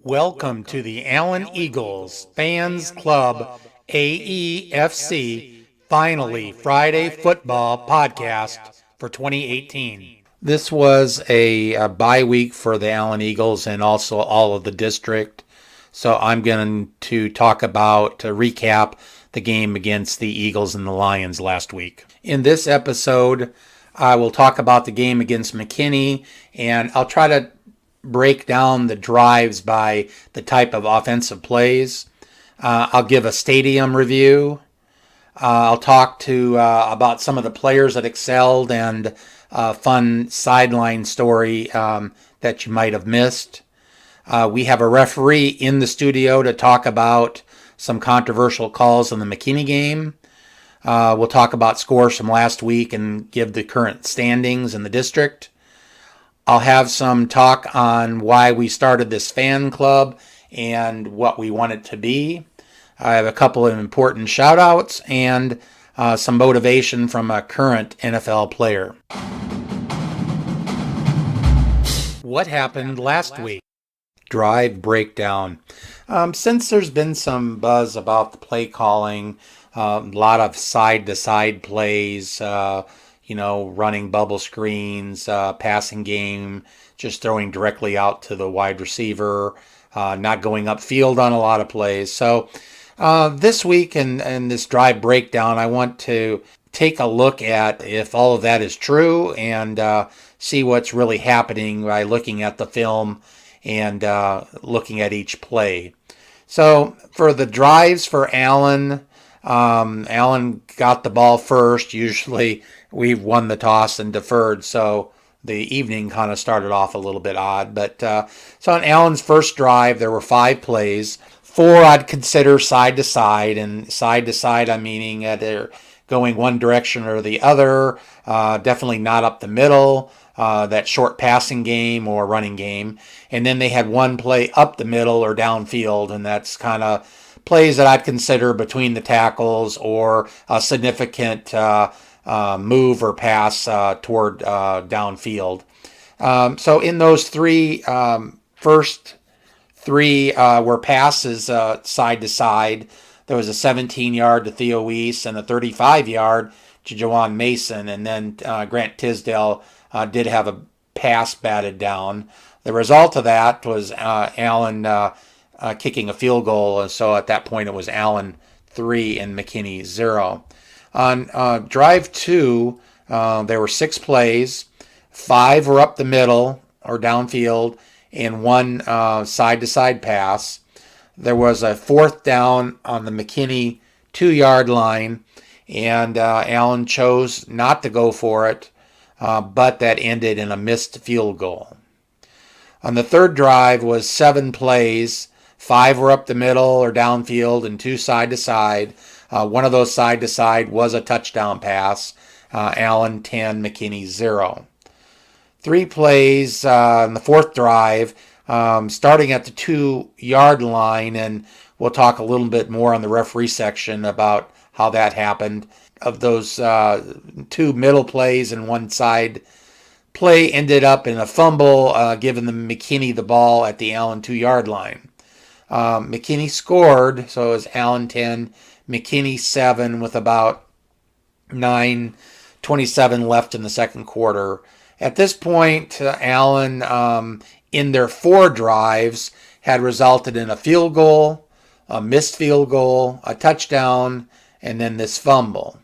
Welcome to the Allen Eagles Fans Club AEFC Finally Friday Football Podcast for 2018. This was a bye week for the Allen Eagles and also all of the district. So I'm going to talk about, to recap the game against the Eagles and the Lions last week. In this episode, I will talk about the game against McKinney, and I'll try to break down the drives by the type of offensive plays. I'll give a stadium review. I'll talk about some of the players that excelled and a fun sideline story that you might have missed. We have a referee in the studio to talk about some controversial calls in the McKinney game. We'll talk about scores from last week and give the current standings in the district. I'll have some talk on why we started this fan club and what we want it to be. I have a couple of important shout outs and some motivation from a current NFL player. What happened last week? Drive breakdown. Since there's been some buzz about the play calling, a lot of side-to-side plays, running bubble screens, passing game, just throwing directly out to the wide receiver, not going upfield on a lot of plays. So this week in this drive breakdown, I want to take a look at if all of that is true and see what's really happening by looking at the film and looking at each play. So for the drives for Allen, Allen got the ball first. Usually we've won the toss and deferred, so the evening kind of started off a little bit odd. But so on Allen's first drive, there were 5 plays. 4 I'd consider side to side, and side to side I'm meaning they're going one direction or the other. Definitely not up the middle. That short passing game or running game. And then they had one play up the middle or downfield, and that's kind of plays that I'd consider between the tackles or a significant move or pass toward downfield. So in those first three were passes side to side. There was a 17-yard to Theo Weiss and a 35-yard to Jawan Mason, and then Grant Tisdale did have a pass batted down. The result of that was Allen kicking a field goal, so at that point it was Allen 3 and McKinney 0. On drive 2, there were 6 plays. 5 were up the middle or downfield, and 1 side-to-side pass. There was a 4th down on the McKinney 2-yard line, and Allen chose not to go for it, but that ended in a missed field goal. On the third drive was 7 plays. 5 were up the middle or downfield and 2 side-to-side. One of those side-to-side was a touchdown pass. Allen 10, McKinney 0. 3 plays in the 4th drive, starting at the 2-yard line, and we'll talk a little bit more on the referee section about how that happened. Of those 2 middle plays and 1 side play ended up in a fumble, giving the McKinney the ball at the Allen 2-yard line. McKinney scored, so it was Allen 10, McKinney 7 with about 9:27 left in the second quarter. At this point, Allen, in their 4 drives, had resulted in a field goal, a missed field goal, a touchdown, and then this fumble.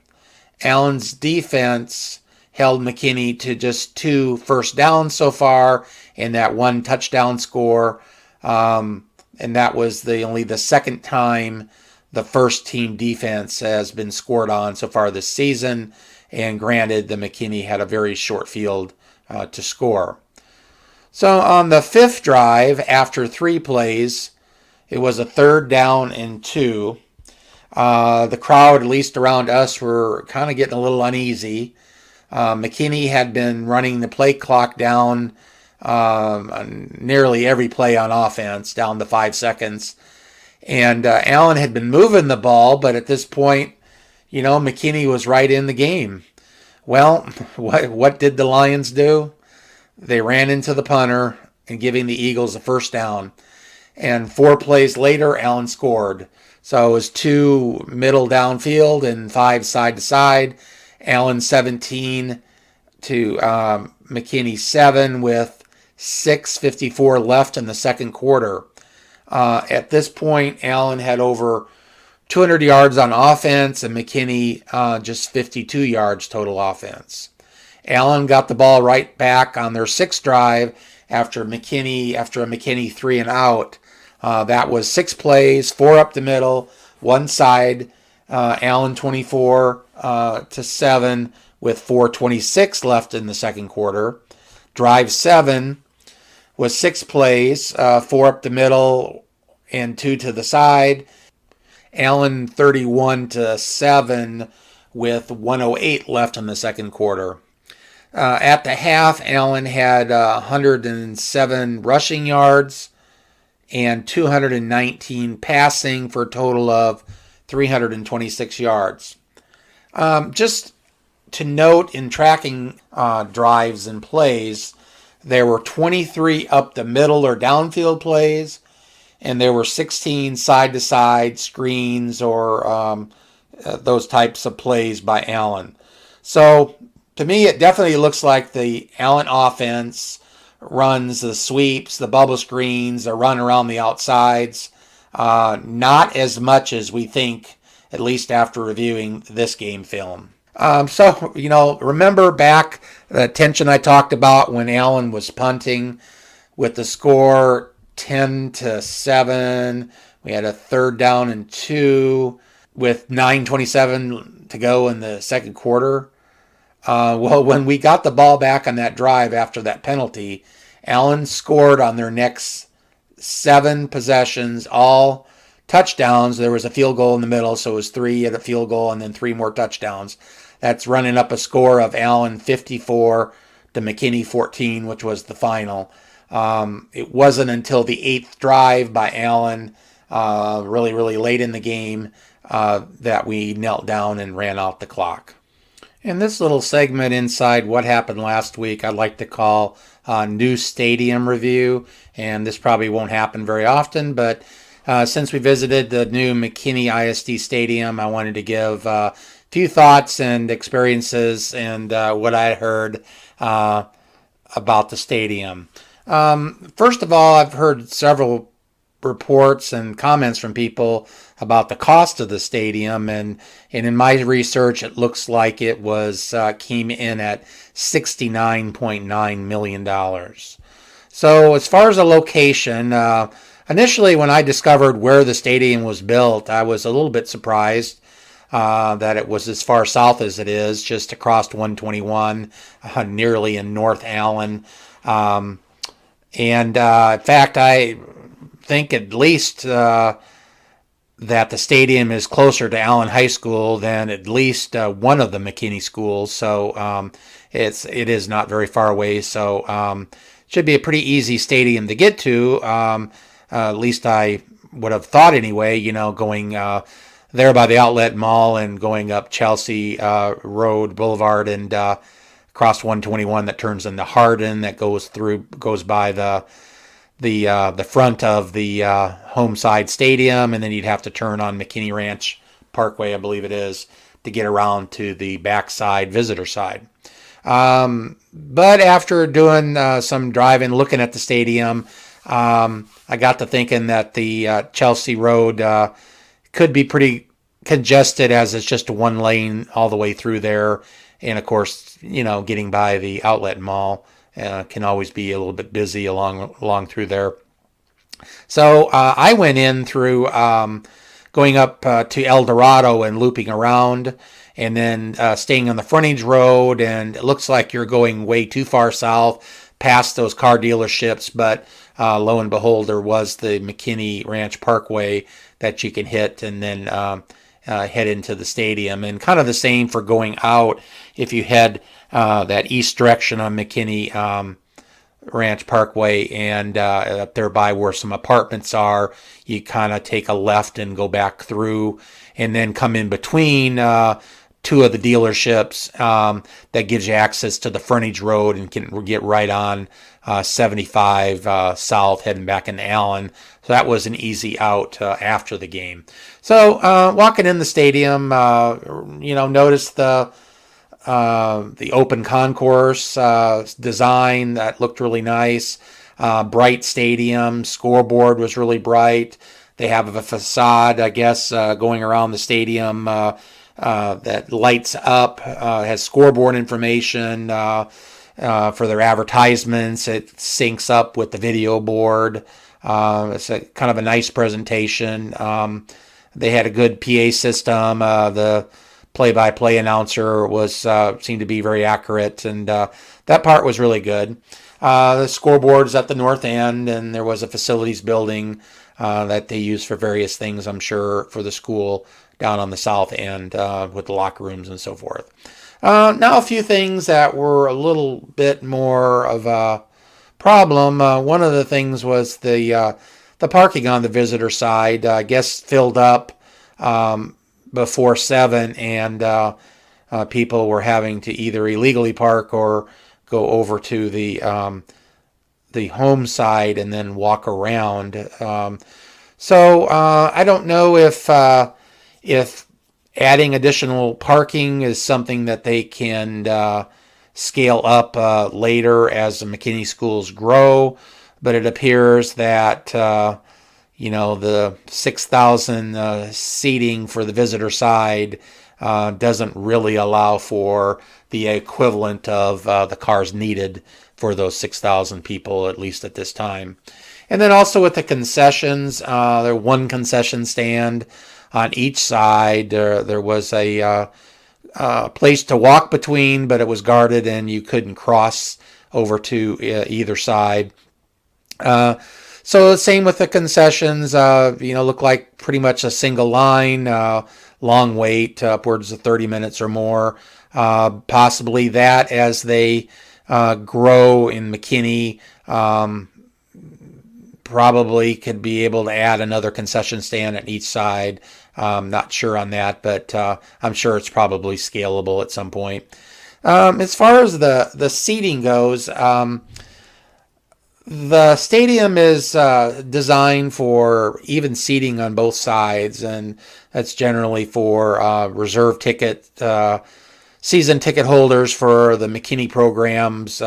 Allen's defense held McKinney to just 2 first downs so far and that 1 touchdown score. And that was only the second time the first team defense has been scored on so far this season. And granted, the McKinney had a very short field to score. So on the 5th drive, after 3 plays, it was a 3rd down and 2. The crowd, at least around us, were kind of getting a little uneasy. McKinney had been running the play clock down on nearly every play on offense, down to 5 seconds. And Allen had been moving the ball, but at this point, McKinney was right in the game. Well, what did the Lions do? They ran into the punter and giving the Eagles a first down. and 4 plays later, Allen scored. So it was 2 middle downfield and 5 side to side. Allen 17 to McKinney 7 with 6:54 left in the second quarter. At this point, Allen had over 200 yards on offense and McKinney just 52 yards total offense. Allen got the ball right back on their 6th drive after a McKinney 3 and out. That was 6 plays, 4 up the middle, 1 side. Allen 24 to 7 with 4:26 left in the second quarter. Drive 7 was 6 plays, 4 up the middle and 2 to the side. Allen 31 to 7 with 1:08 left in the second quarter. At the half, Allen had 107 rushing yards and 219 passing for a total of 326 yards. Just to note in tracking drives and plays, there were 23 up the middle or downfield plays, and there were 16 side-to-side screens or those types of plays by Allen. So to me, it definitely looks like the Allen offense runs the sweeps, the bubble screens, the run around the outsides. Not as much as we think, at least after reviewing this game film. Remember back the tension I talked about when Allen was punting with the score 10-7. We had a 3rd down and 2 with 9:27 to go in the second quarter. When we got the ball back on that drive after that penalty, Allen scored on their next 7 possessions, all touchdowns. There was a field goal in the middle, so it was 3 at a field goal and then 3 more touchdowns. That's running up a score of Allen 54 to McKinney 14, which was the final. It wasn't until the 8th drive by Allen, really, really late in the game, that we knelt down and ran out the clock. And this little segment inside what happened last week, I'd like to call New Stadium Review. And this probably won't happen very often, but since we visited the new McKinney ISD Stadium, I wanted to give a few thoughts and experiences and what I heard about the stadium. First of all, I've heard several reports and comments from people about the cost of the stadium, and in my research, it looks like it was came in at $69.9 million. So as far as the location, initially when I discovered where the stadium was built, I was a little bit surprised that it was as far south as it is, just across 121, nearly in North Allen. In fact, I think at least that the stadium is closer to Allen High School than at least one of the McKinney schools. So it is not very far away. So should be a pretty easy stadium to get to. At least I would have thought anyway. Going there by the Outlet Mall and going up Chelsea Road Boulevard and across 121 that turns into Hardin, that goes by the front of the home side stadium, and then you'd have to turn on McKinney Ranch Parkway, I believe it is, to get around to the backside visitor side. But after doing some driving, looking at the stadium, I got to thinking that the Chelsea Road could be pretty congested, as it's just one lane all the way through there. And of course, getting by the Outlet Mall can always be a little bit busy along through there. So I went in through going up to El Dorado and looping around, and then staying on the frontage road. And it looks like you're going way too far south past those car dealerships, but lo and behold, there was the McKinney Ranch Parkway that you can hit and then head into the stadium. And kind of the same for going out. If you head that east direction on McKinney Ranch Parkway and up there by where some apartments are, you kind of take a left and go back through and then come in between two of the dealerships that gives you access to the frontage road and can get right on 75 south heading back into Allen. So that was an easy out after the game. So walking in the stadium, noticed the open concourse design that looked really nice. Bright stadium, scoreboard was really bright. They have a facade, I guess, going around the stadium that lights up, has scoreboard information for their advertisements. It syncs up with the video board. It's kind of a nice presentation. They had a good PA system. The play-by-play announcer seemed to be very accurate, and that part was really good. The scoreboard's at the north end, and there was a facilities building that they use for various things, I'm sure, for the school down on the south end with the locker rooms and so forth. Now a few things that were a little bit more of a problem. One of the things was the parking on the visitor side, I guess, filled up before 7, and people were having to either illegally park or go over to the home side and then walk around. So I don't know if adding additional parking is something that they can scale up later as the McKinney schools grow, but it appears that the 6,000 seating for the visitor side doesn't really allow for the equivalent of the cars needed for those 6,000 people, at least at this time. And then also with the concessions, there one concession stand on each side. There was a place to walk between, but it was guarded and you couldn't cross over to either side. So same with the concessions, look like pretty much a single line, long wait, upwards of 30 minutes or more. Possibly that as they grow in McKinney, probably could be able to add another concession stand at each side. Not sure on that, but I'm sure it's probably scalable at some point. As far as the seating goes, the stadium is designed for even seating on both sides, and that's generally for reserve ticket, season ticket holders for the McKinney programs.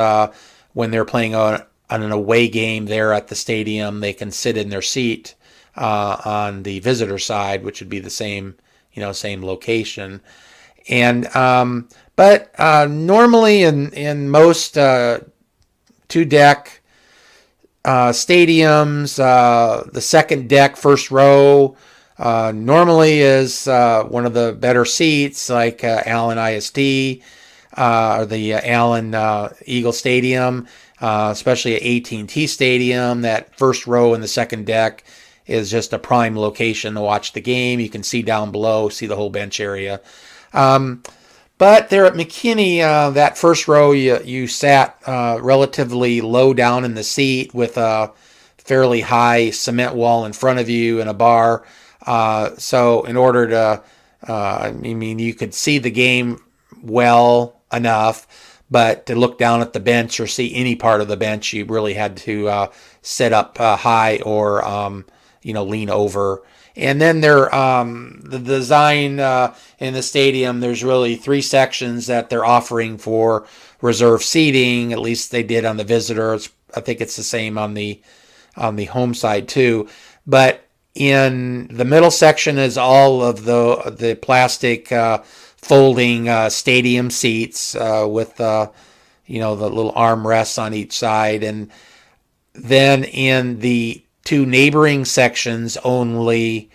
When they're playing on an away game there at the stadium, they can sit in their seat on the visitor side, which would be the same location. And but normally in most two-deck stadiums, the second deck, first row, normally is one of the better seats, like Allen ISD or the Allen Eagle Stadium, especially at AT&T Stadium. That first row in the second deck is just a prime location to watch the game. You can see down below, see the whole bench area. But there at McKinney, that first row, you sat relatively low down in the seat with a fairly high cement wall in front of you and a bar. So in order to, you could see the game well enough, but to look down at the bench or see any part of the bench, you really had to sit up high or, lean over. And then the design in the stadium, there's really 3 sections that they're offering for reserve seating. At least they did on the visitors. I think it's the same on the home side too. But in the middle section is all of the plastic folding stadium seats with the little armrests on each side. And then in the 2 neighboring sections, only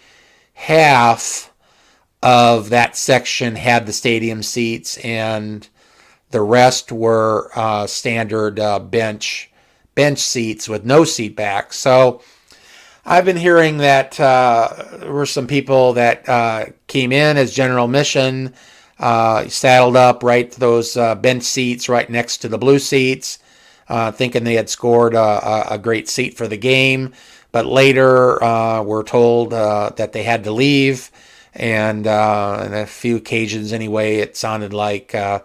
half of that section had the stadium seats, and the rest were standard bench seats with no seat back. So I've been hearing that there were some people that came in as general admission, saddled up right those bench seats right next to the blue seats, thinking they had scored a great seat for the game. But later were told that they had to leave And on a few occasions anyway, it sounded like by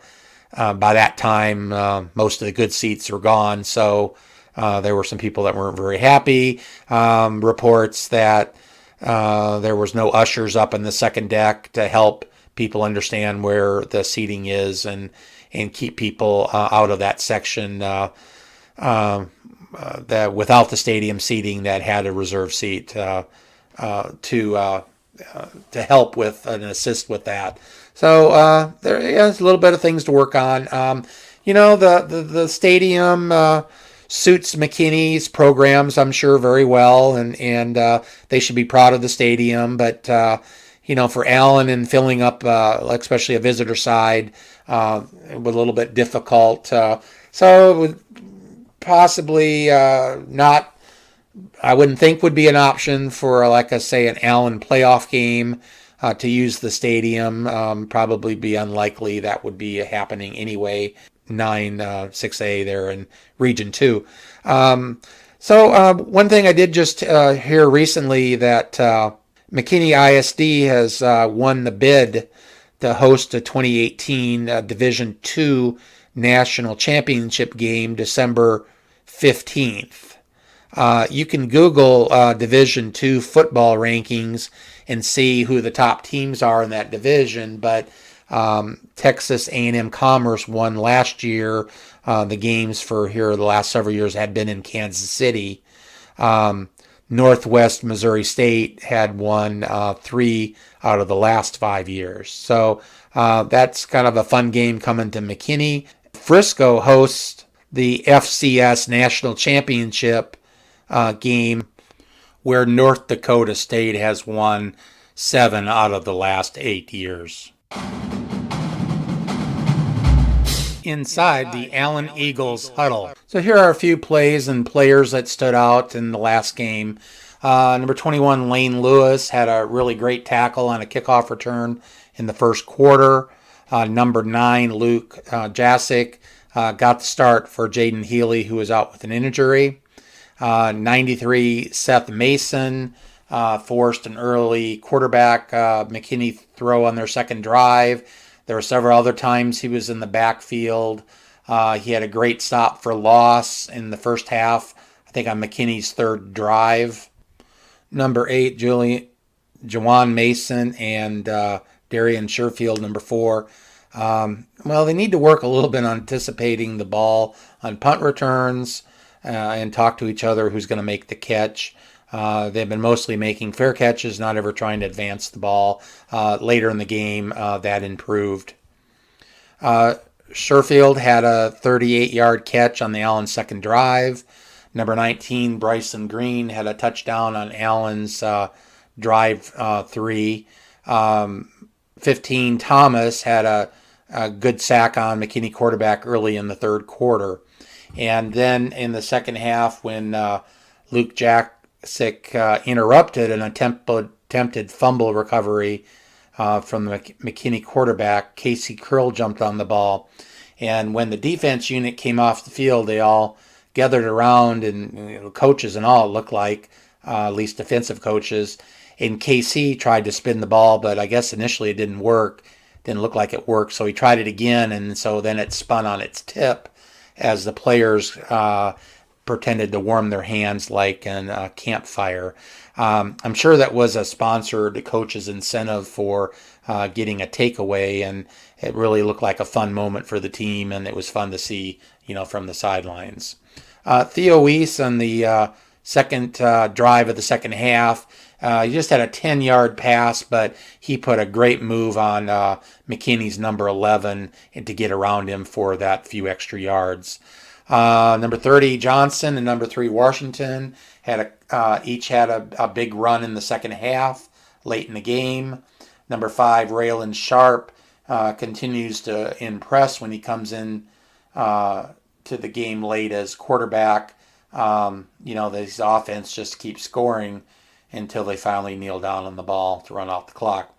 that time most of the good seats were gone. So there were some people that weren't very happy. Reports that there was no ushers up in the second deck to help people understand where the seating is and keep people out of that section that without the stadium seating that had a reserve seat to help with and assist with that. So there's a little bit of things to work on. The stadium suits McKinney's programs, I'm sure, very well, and they should be proud of the stadium. But for Allen and filling up, especially a visitor side, it was a little bit difficult. So it would possibly not. I wouldn't think would be an option for, like I say, an Allen playoff game to use the stadium. Probably be unlikely that would be happening anyway. 6A there in Region 2. So one thing I did just hear recently that McKinney ISD has won the bid to host a 2018 Division 2 National Championship game December 15th. You can Google Division II football rankings and see who the top teams are in that division, but Texas A&M Commerce won last year. The games for here the last several years had been in Kansas City. Northwest Missouri State had won 3 out of the last 5 years. So that's kind of a fun game coming to McKinney. Frisco hosts the FCS National Championship game where North Dakota State has won 7 out of the last 8 years. Inside the Allen Eagles huddle. So here are a few plays and players that stood out in the last game. Number 21, Lane Lewis, had a really great tackle on a kickoff return in the first quarter. Number 9, Luke Jasic, got the start for Jaden Healy, who was out with an injury. 93, Seth Mason, forced an early quarterback McKinney throw on their second drive. There were several other times he was in the backfield. He had a great stop for loss in the first half, I think on McKinney's third drive. Number 8, Jawan Mason, and Darian Sherfield, number 4. They need to work a little bit on anticipating the ball on punt returns and talk to each other who's going to make the catch. They've been mostly making fair catches, not ever trying to advance the ball. Later in the game, that improved. Sherfield had a 38-yard catch on the Allen second drive. Number 19, Bryson Green, had a touchdown on Allen's drive 3. 15, Thomas had a good sack on McKinney quarterback early in the third quarter. And then in the second half, when Luke Jasic interrupted an attempted fumble recovery from the McKinney quarterback, Casey Curl jumped on the ball. And when the defense unit came off the field, they all gathered around, and coaches and all, it looked like, at least defensive coaches. And KC tried to spin the ball, but I guess initially it didn't work. Didn't look like it worked, so he tried it again, and so then it spun on its tip as the players pretended to warm their hands like a campfire. I'm sure that was a sponsored coach's incentive for getting a takeaway, and it really looked like a fun moment for the team, and it was fun to see, from the sidelines. Theo Weiss on the second drive of the second half, he just had a 10-yard pass, but he put a great move on McKinney's number 11 and to get around him for that few extra yards. Number 30, Johnson, and number 3, Washington, each had a big run in the second half, late in the game. Number 5, Raylan Sharp, continues to impress when he comes in to the game late as quarterback. This offense just keeps scoring until they finally kneel down on the ball to run off the clock.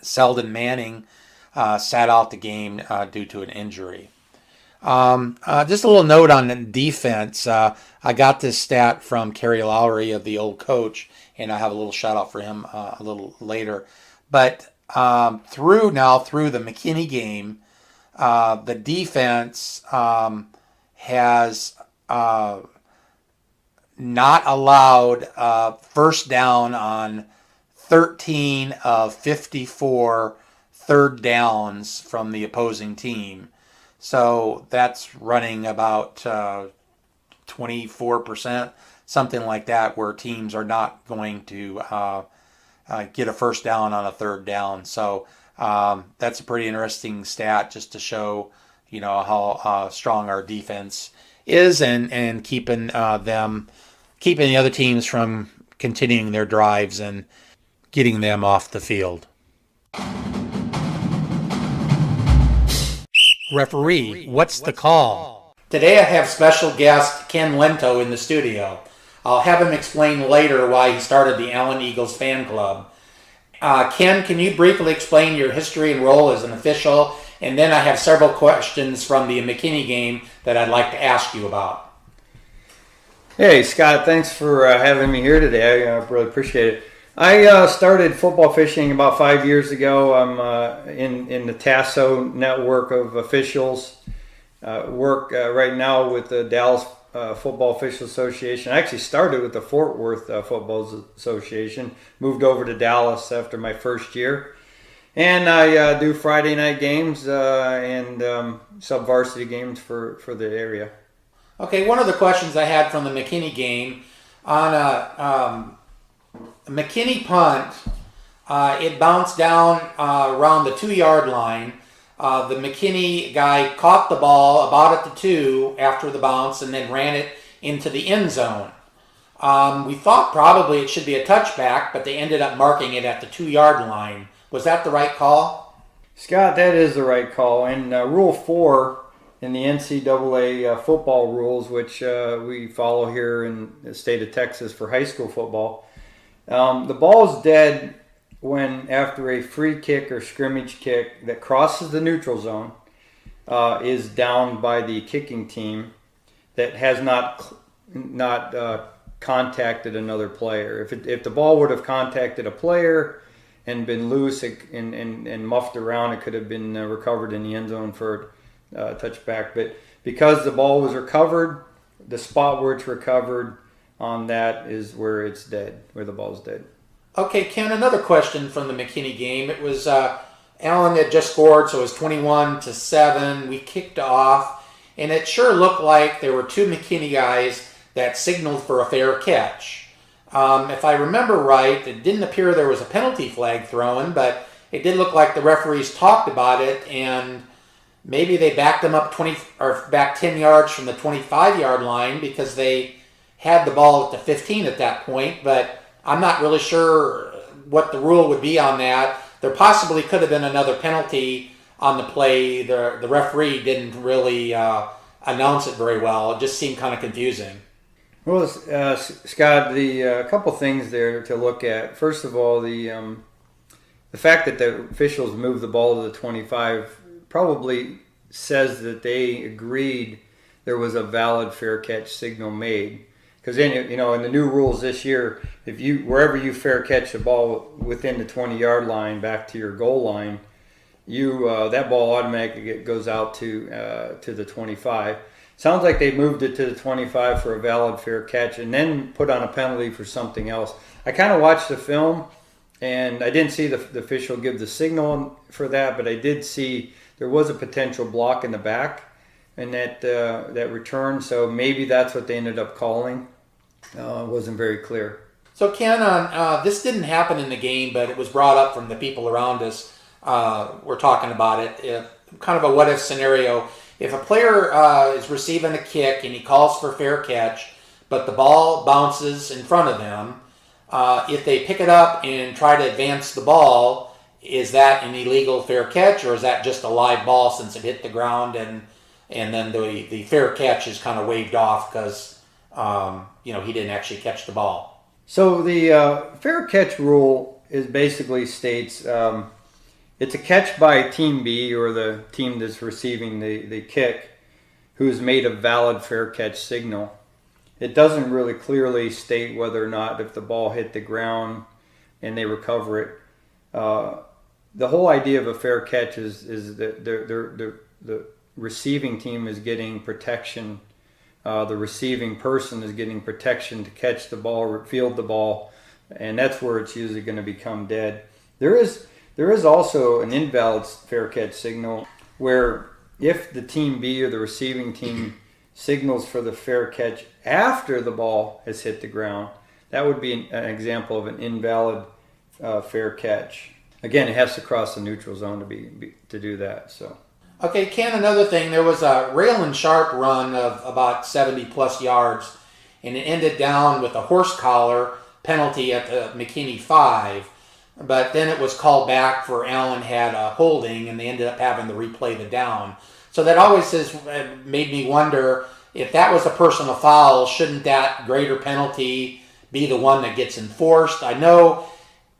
Selden Manning sat out the game due to an injury. Just a little note on defense. I got this stat from Kerry Lowry of the Old Coach, and I have a little shout out for him a little later. But through the McKinney game, the defense has not allowed first down on 13 of 54 third downs from the opposing team. So that's running about 24%, something like that, where teams are not going to get a first down on a third down. So that's a pretty interesting stat, just to show, how strong our defense is, and keeping the other teams from continuing their drives and getting them off the field. Referee, what's the call? Today I have special guest Ken Lento in the studio. I'll have him explain later why he started the Allen Eagles Fan Club. Ken, can you briefly explain your history and role as an official? And then I have several questions from the McKinney game that I'd like to ask you about. Hey, Scott, thanks for having me here today. I really appreciate it. I started football fishing about 5 years ago. I'm in the Tasso network of officials. Work right now with the Dallas Football Officials Association. I actually started with the Fort Worth Football Association, moved over to Dallas after my first year. And I do Friday night games and sub-varsity games for the area. Okay, one of the questions I had from the McKinney game, on a McKinney punt, it bounced down around the 2-yard line. The McKinney guy caught the ball about at the 2 after the bounce and then ran it into the end zone. We thought probably it should be a touchback, but they ended up marking it at the 2-yard line. Was that the right call? Scott, that is the right call. And Rule 4 in the NCAA football rules, which we follow here in the state of Texas for high school football, the ball is dead when after a free kick or scrimmage kick that crosses the neutral zone is downed by the kicking team that has not contacted another player. If the ball would have contacted a player and been loose and muffed around, it could have been recovered in the end zone for a touchback. But because the ball was recovered, the spot where it's recovered on that is where it's dead, where the ball's dead. Okay, Ken, another question from the McKinney game. It was Allen had just scored, so it was 21-7. We kicked off, and it sure looked like there were 2 McKinney guys that signaled for a fair catch. If I remember right, it didn't appear there was a penalty flag thrown, but it did look like the referees talked about it, and maybe they backed them up back 10 yards from the 25-yard line because they had the ball at the 15 at that point, but I'm not really sure what the rule would be on that. There possibly could have been another penalty on the play. The referee didn't really announce it very well. It just seemed kind of confusing. Well, Scott, a couple things there to look at. First of all, the fact that the officials moved the ball to the 25 probably says that they agreed there was a valid fair catch signal made. Because then, in the new rules this year, wherever you fair catch the ball within the 20-yard line back to your goal line, that ball automatically goes out to the 25. Sounds like they moved it to the 25 for a valid fair catch and then put on a penalty for something else. I kind of watched the film, and I didn't see the official give the signal for that, but I did see there was a potential block in the back and that return. So maybe that's what they ended up calling. Wasn't very clear. So Ken, this didn't happen in the game, but it was brought up from the people around us. We're talking about it. Kind of a what-if scenario. If a player is receiving a kick and he calls for fair catch, but the ball bounces in front of them, if they pick it up and try to advance the ball, is that an illegal fair catch, or is that just a live ball since it hit the ground and then the fair catch is kind of waved off because he didn't actually catch the ball? So the fair catch rule basically states it's a catch by Team B, or the team that's receiving the kick, who's made a valid fair catch signal. It doesn't really clearly state whether or not if the ball hit the ground and they recover it, The whole idea of a fair catch is that the receiving team is getting protection. The receiving person is getting protection to catch the ball, field the ball, and that's where it's usually going to become dead. There is also an invalid fair catch signal where if the team B or the receiving team signals for the fair catch after the ball has hit the ground, that would be an example of an invalid fair catch. Again, it has to cross the neutral zone to do that. So. Okay, Ken, another thing, there was a Raylan Sharp run of about 70 plus yards, and it ended down with a horse collar penalty at the McKinney 5, but then it was called back for Allen had a holding, and they ended up having to replay the down. So that always made me wonder, if that was a personal foul, shouldn't that greater penalty be the one that gets enforced? I know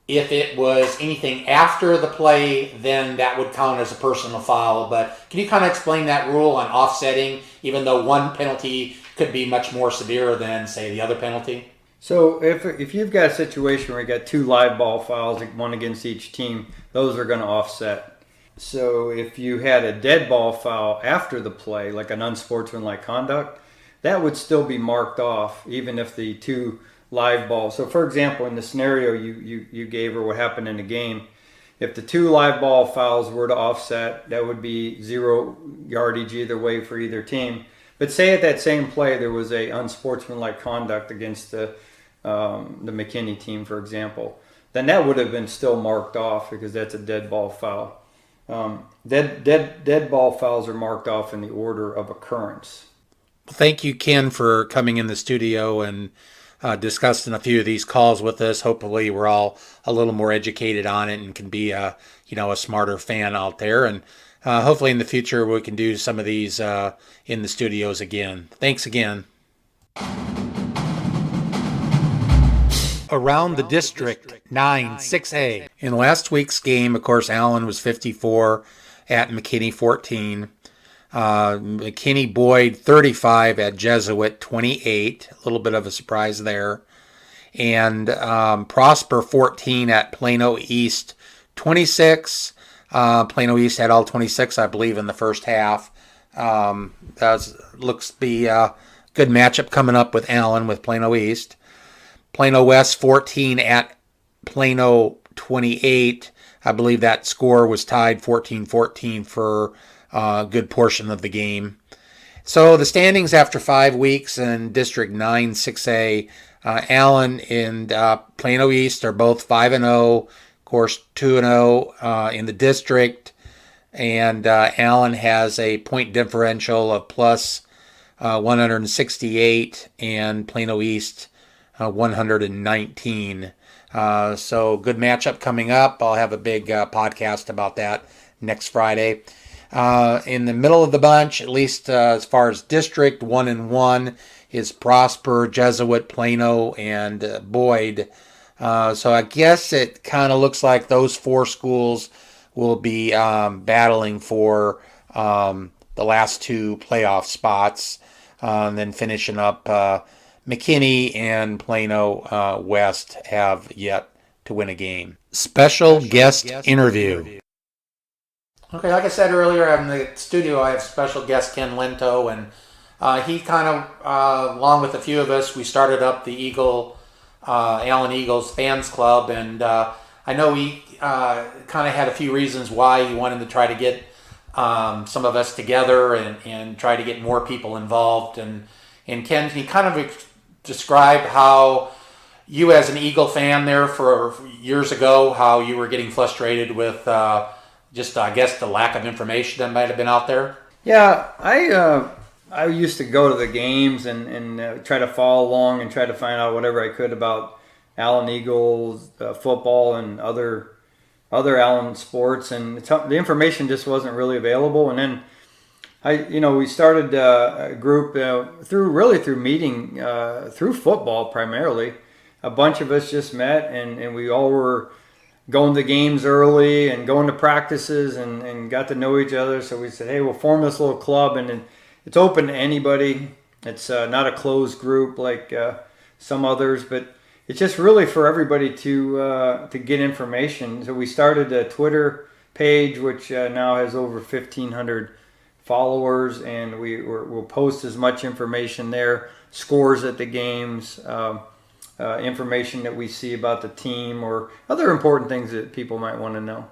if it was anything after the play, then that would count as a personal foul. But can you kind of explain that rule on offsetting, even though one penalty could be much more severe than, say, the other penalty? So if you've got a situation where you got two live ball fouls, one against each team, those are going to offset. So if you had a dead ball foul after the play, like an unsportsmanlike conduct, that would still be marked off, even if the two live balls. So for example, in the scenario you gave, or what happened in the game, if the two live ball fouls were to offset, that would be 0 yardage either way for either team. But say at that same play there was a unsportsmanlike conduct against the McKinney team, for example, then that would have been still marked off because that's a dead ball foul. Dead ball fouls are marked off in the order of occurrence. Thank you, Ken, for coming in the studio and discussing a few of these calls with us. Hopefully we're all a little more educated on it and can be a smarter fan out there. And hopefully in the future we can do some of these in the studios again. Thanks again. Around the District 9-6A. In last week's game, of course, Allen was 54 at McKinney 14. McKinney Boyd 35 at Jesuit 28. A little bit of a surprise there. And Prosper 14 at Plano East 26. Plano East had all 26, I believe, in the first half. Looks to be a good matchup coming up with Allen with Plano East. Plano West 14 at Plano 28. I believe that score was tied 14-14 for a good portion of the game. So the standings after 5 weeks in District 9-6A, Allen and Plano East are both 5-0. Of course, 2-0 in the district. And Allen has a point differential of plus 168 and Plano East 119. So good matchup coming up. I'll have a big podcast about that next Friday. In the middle of the bunch, at least as far as district, 1-1 is Prosper, Jesuit, Plano, and Boyd. So I guess it kind of looks like those 4 schools will be battling for the last 2 playoff spots, and then finishing up McKinney and Plano West have yet to win a game. Special guest interview. Okay, like I said earlier, in the studio I have special guest Ken Lento, and he kind of, along with a few of us, we started up the Allen Eagles Fans Club, and I know he kind of had a few reasons why he wanted to try to get some of us together and try to get more people involved. And Ken, can you kind of describe how you, as an Eagle fan there for years ago, how you were getting frustrated with just, I guess, the lack of information that might have been out there? Yeah, I used to go to the games and try to follow along and try to find out whatever I could about Allen Eagles football and other Allen sports, and the information just wasn't really available. And then we started a group through meeting through football primarily. A bunch of us just met, and we all were going to games early and going to practices and got to know each other. So we said, hey, we'll form this little club, and it's open to anybody. It's not a closed group like some others, but it's just really for everybody to get information. So we started a Twitter page, which now has over 1,500 followers, and we'll post as much information there, scores at the games, information that we see about the team, or other important things that people might want to know.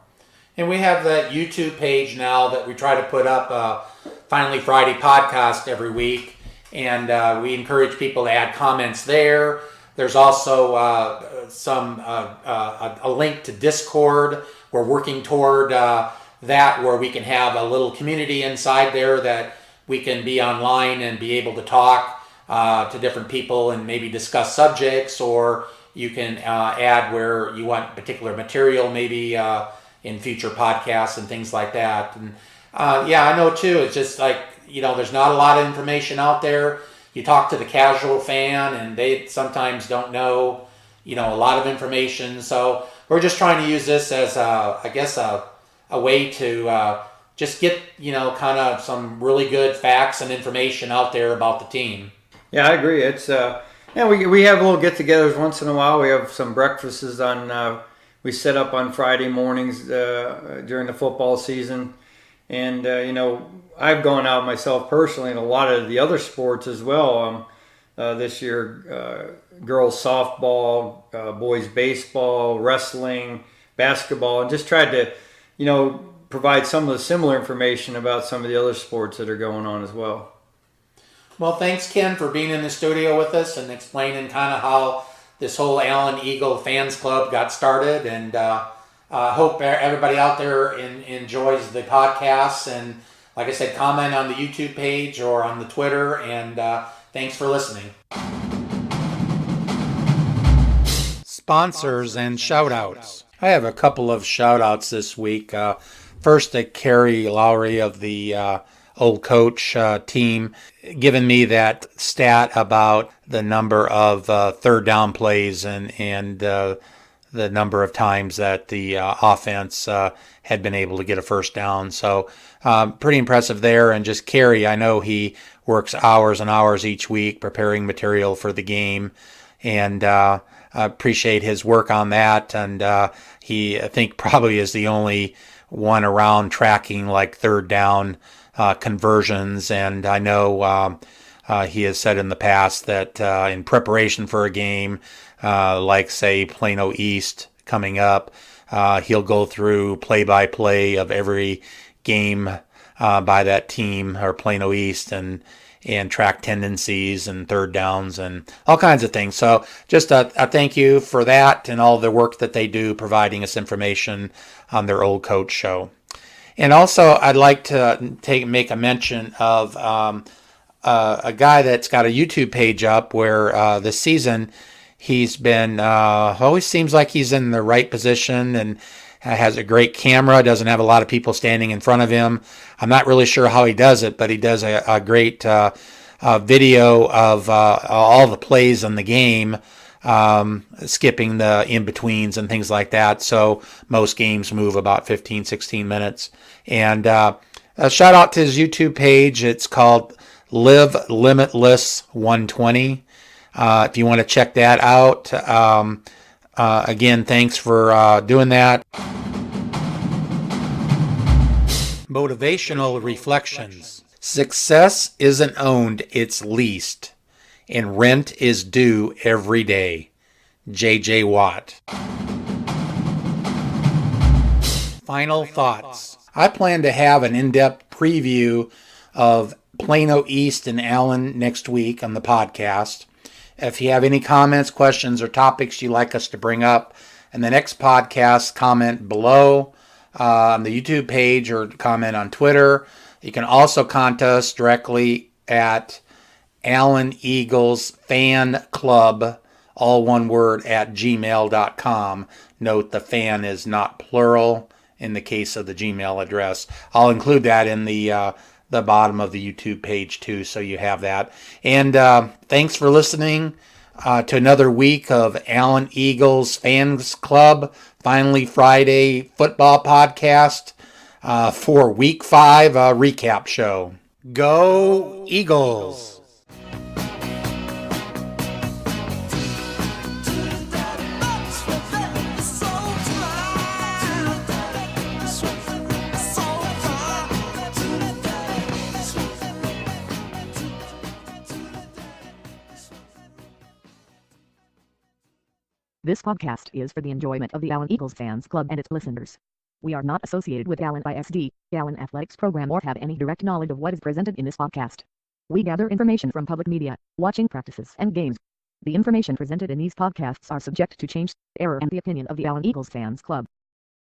And we have that YouTube page now that we try to put up a Finally Friday podcast every week, and we encourage people to add comments there. There's also a link to Discord. We're working toward that, where we can have a little community inside there that we can be online and be able to talk to different people and maybe discuss subjects, or you can add where you want particular material, maybe in future podcasts and things like that. And I know too, it's just like, there's not a lot of information out there. You talk to the casual fan and they sometimes don't know, a lot of information. So we're just trying to use this as a way to just get, kind of some really good facts and information out there about the team. Yeah, I agree. It's we have little get-togethers once in a while. We have some breakfasts on. We set up on Friday mornings during the football season, and I've gone out myself personally in a lot of the other sports as well. This year, girls softball, boys baseball, wrestling, basketball, and just tried to, provide some of the similar information about some of the other sports that are going on as well. Well, thanks, Ken, for being in the studio with us and explaining kind of how this whole Allen Eagle Fans Club got started. And hope everybody out there enjoys the podcasts. And like I said, comment on the YouTube page or on the Twitter. And thanks for listening. Sponsors and shout-outs. I have a couple of shout-outs this week. First, to Carrie Lowry of the Old Coach team, giving me that stat about the number of third down plays and the number of times that the offense had been able to get a first down. So pretty impressive there. And just Carrie, I know he works hours and hours each week preparing material for the game, and I appreciate his work on that. And he, I think, probably is the only one around tracking like third down conversions. And I know he has said in the past that in preparation for a game, like say Plano East coming up, he'll go through play-by-play of every game by that team or Plano East and track tendencies and third downs and all kinds of things. So just a thank you for that and all the work that they do providing us information on their Old Coach show. And also, I'd like to make a mention of a guy that's got a YouTube page up where this season he's been, always seems like he's in the right position and has a great camera, doesn't have a lot of people standing in front of him. I'm not really sure how he does it, but he does a great video of all the plays in the game, skipping the in-betweens and things like that. So most games move about 15, 16 minutes. And a shout out to his YouTube page. It's called Live Limitless 120. If you want to check that out. Again, thanks for doing that. Motivational reflections. Success isn't owned, it's leased. And rent is due every day. J.J. Watt. Final thoughts. I plan to have an in-depth preview of Plano East and Allen next week on the podcast. If you have any comments, questions, or topics you'd like us to bring up in the next podcast, comment below on the YouTube page or comment on Twitter. You can also contact us directly at AllenEaglesFanClub, all one word, at gmail.com. Note the fan is not plural in the case of the Gmail address. I'll include that in the bottom of the YouTube page too, so you have that. And thanks for listening to another week of Allen Eagles Fans Club Finally Friday football podcast for Week 5 recap show. Go Eagles! This podcast is for the enjoyment of the Allen Eagles Fans Club and its listeners. We are not associated with Allen ISD, Allen Athletics program, or have any direct knowledge of what is presented in this podcast. We gather information from public media, watching practices and games. The information presented in these podcasts are subject to change, error, and the opinion of the Allen Eagles Fans Club.